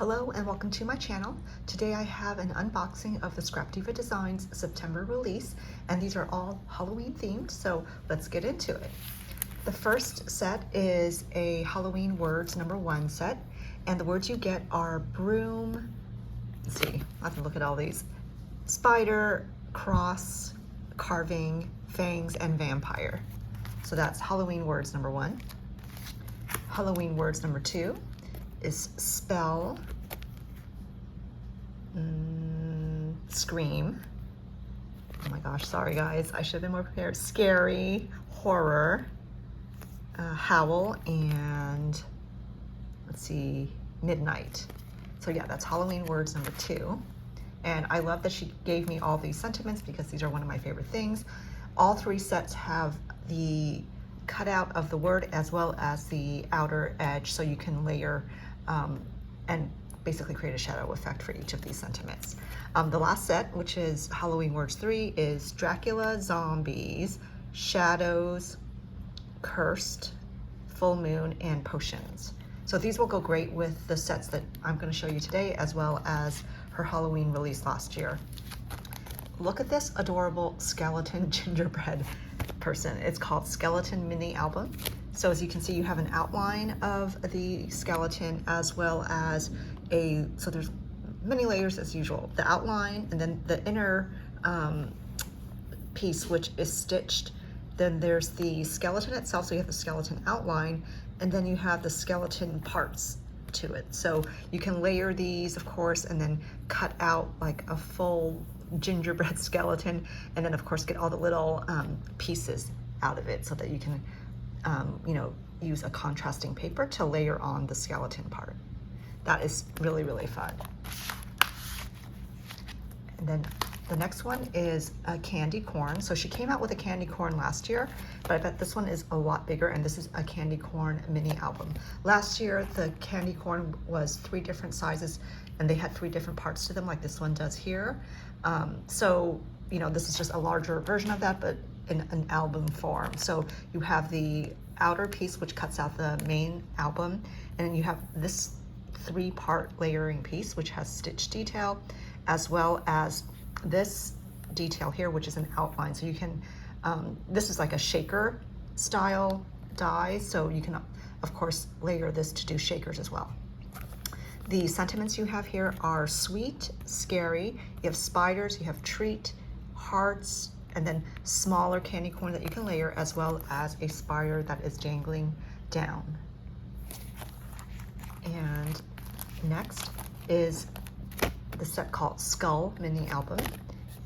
Hello and welcome to my channel. Today I have an unboxing of the ScrapDiva Designs September release, and these are all Halloween themed, so let's get into it. The first set is a Halloween words #1 set, and the words you get are broom, let's see, I have to look at all these, spider, cross, carving, fangs, and vampire. So that's Halloween words #1. Halloween words #2 is spell, scream, oh my gosh, sorry guys, I should have been more prepared, scary, horror, howl, and let's see, midnight. So yeah, that's Halloween words #2. And I love that she gave me all these sentiments because these are one of my favorite things. All three sets have the cutout of the word as well as the outer edge, so you can layer and basically create a shadow effect for each of these sentiments. The last set, which is Halloween words 3, is Dracula, zombies, shadows, cursed, full moon, and potions. So these will go great with the sets that I'm going to show you today, as well as her Halloween release last year. Look at this adorable skeleton gingerbread person. It's called Skeleton Mini Album. So as you can see, you have an outline of the skeleton as well as so there's many layers as usual. The outline, and then the inner piece, which is stitched. Then there's the skeleton itself, so you have the skeleton outline, and then you have the skeleton parts to it. So you can layer these, of course, and then cut out like a full gingerbread skeleton, and then of course get all the little pieces out of it so that you can use a contrasting paper to layer on the skeleton part. That is really, really fun. And then the next one is a candy corn. So she came out with a candy corn last year, but I bet this one is a lot bigger, and this is a candy corn mini album. Last year, the candy corn was 3 different sizes, and they had 3 different parts to them, like this one does here. So, this is just a larger version of that, but in an album form. So you have the outer piece, which cuts out the main album, and then you have this 3-part layering piece, which has stitch detail, as well as this detail here, which is an outline. So you can, this is like a shaker style die, so you can, of course, layer this to do shakers as well. The sentiments you have here are sweet, scary, you have spiders, you have treat, hearts, and then smaller candy corn that you can layer, as well as a spider that is dangling down. And next is the set called Skull Mini Album,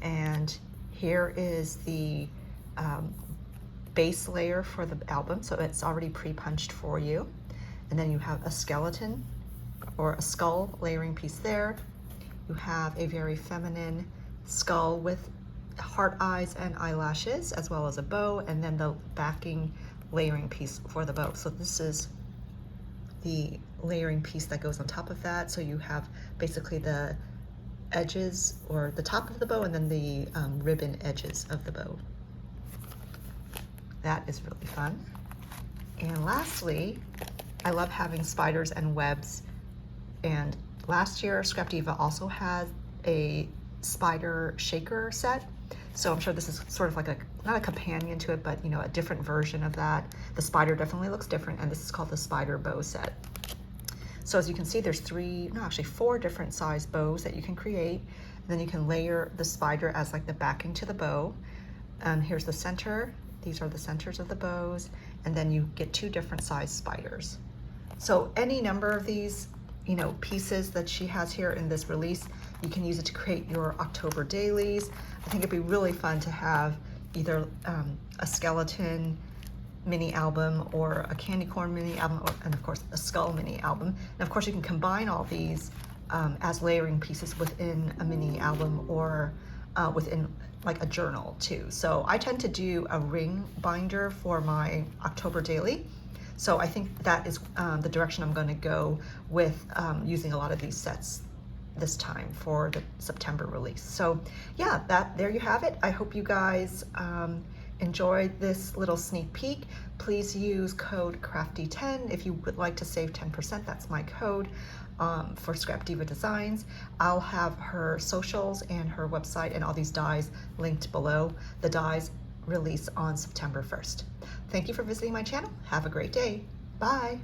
and here is the base layer for the album, so it's already pre-punched for you, and then you have a skeleton or a skull layering piece there. You have a very feminine skull with heart eyes and eyelashes, as well as a bow, and then the backing layering piece for the bow. So this is the layering piece that goes on top of that. So you have basically the edges or the top of the bow, and then the ribbon edges of the bow. That is really fun. And lastly, I love having spiders and webs. And last year, ScrapDiva also had a spider shaker set. So I'm sure this is sort of like not a companion to it, but a different version of that. The spider definitely looks different, and this is called the spider bow set. So as you can see, there's 4 different size bows that you can create. And then you can layer the spider as like the backing to the bow. Here's the center. These are the centers of the bows. And then you get 2 different size spiders. So any number of these pieces that she has here in this release, you can use it to create your October dailies. I think it'd be really fun to have either a skeleton mini album or a candy corn mini album, and of course a skull mini album. And of course you can combine all these as layering pieces within a mini album or within like a journal too. So I tend to do a ring binder for my October daily. So I think that is the direction I'm going to go with using a lot of these sets this time for the September release. So yeah, there you have it. I hope you guys enjoyed this little sneak peek. Please use code CRAFTY10 if you would like to save 10%. That's my code. for ScrapDiva Designs. I'll have her socials and her website and all these dies linked below. The dies release on September 1st. Thank you for visiting my channel. Have a great day. Bye.